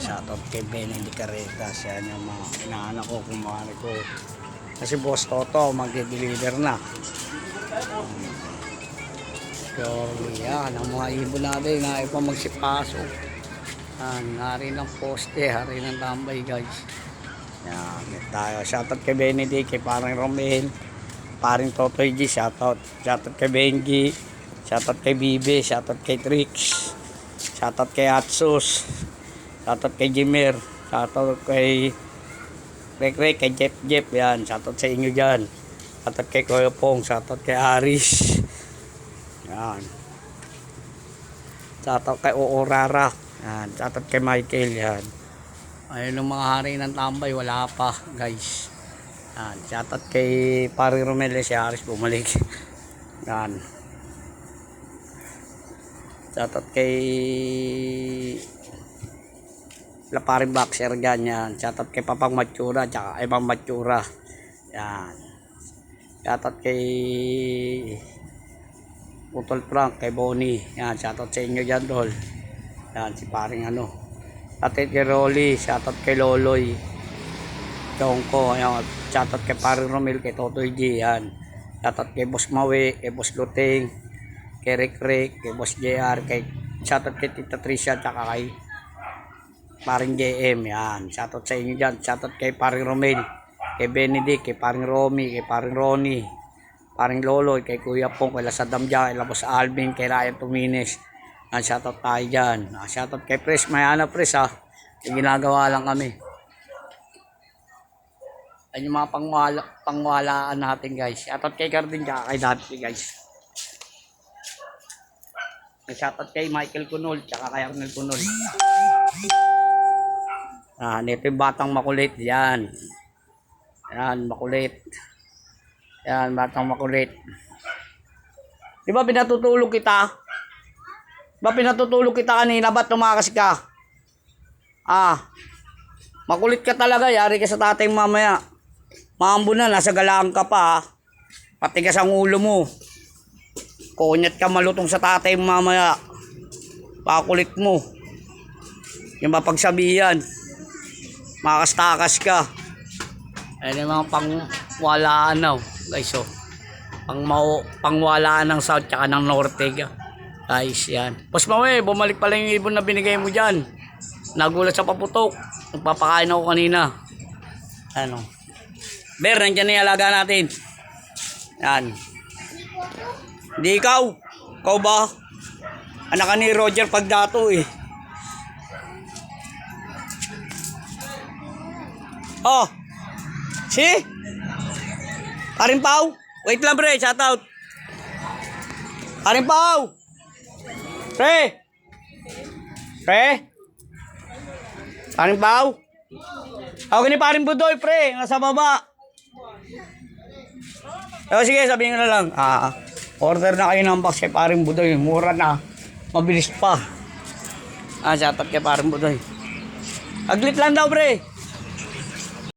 Shoutout kay Benedict Carretas. Yan yung mga inaanak ko, kumari ko. Kasi Boss Toto, mag-deliver na. Surely, yan. Ang mga ibon natin na ipa magsipasok. Yan, hari ng poste, hari ng tambay guys. Yan, tayo. Shoutout kay Benedict, kay parang Romel, paring Totoy G, shoutout. Shoutout kay Benji, shoutout kay Bibe, shoutout kay Trix, shoutout kay Atsus, shoutout kay Jimer, shoutout kay Rek, kay Jeff, yan. Shoutout sa inyo dyan. Shoutout kay Kuya Pong, shoutout kay Aris. Yan. Shoutout kay Oorara. Yan. Shoutout kay Michael, yan. Ayun yung mga hari ng tambay, wala pa guys. Yan. Shoutout kay Pari Romel, si Aris bumalik. Yan. Shoutout kay Laparing Boxer, ganyan. Shoutout kay Papang Matsura, tsaka Ibang Matsura. Yan. Shoutout kay Putol Frank, kay Bonnie. Yan. Shoutout sa inyo dyan, Dol. Yan. Si paring ano. Shoutout kay Rolly, shoutout kay Loloy, Chongko, ayan. Shoutout kay Paring Romel, kay Totoy G, yan. Shoutout kay Boss Mawe, kay Boss Luting, kay Rick, kay Boss JR, kay shoutout kay Tita Tricia, tsaka kay Paring JM, yan. Shoutout sa inyo dyan. Shoutout kay Paring Romel, kay Benedict, kay Paring Romy, kay Paring Ronnie, Paring Loloy, kay Kuya Pong, kay Lasadam dyan, kay Boss Alvin, kay Ryan Tumines. Shoutout tayo dyan. Shoutout kay Pres, Mayana Pres ha. Yung ginagawa lang kami. Ayun yung mga pangwalaan natin guys. Shoutout kay Cardin tsaka kay Dati guys. Shoutout kay Michael Kunol tsaka kay Arnel Kunol. Ito yung batang makulit. Yan. Yan, makulit. Yan, batang makulit. Di ba pinatutulog kita? Ba pinatutulog kita kanina, ba't tumakas ka? Makulit ka talaga, yari ka sa tatay mamaya. Maambo na, nasa galaan ka pa. Patigas ang ulo mo. Kunyat ka malutong sa tatay mamaya. Pakulit mo. Yung mapagsabihan. Makastakas ka. Ayun yung mga pangwalaan na, guys. So, pangwalaan ng South tsaka ng Norte. Guys, yan. Boss Mawe, bumalik pala yung ibon na binigay mo dyan. Nagulat sa paputok. Nagpapakain ako kanina. Ano? Ber, nandiyan na yung alaga natin. Yan. Hindi ikaw. Ikaw ba? Anak ka ni Roger Pagdato eh. Oh. Si? Paring Pau? Wait lang bre, shoutout. Paring Pau! Pre! Paring Pau? Ako ni Paring Budoy, pre. Nasa baba. Sige, sabihin ko na lang. Order na kayo ng box kay Paring Budoy. Mura na. Mabilis pa. Shoutout kay Paring Budoy. Aglit lang daw, pre.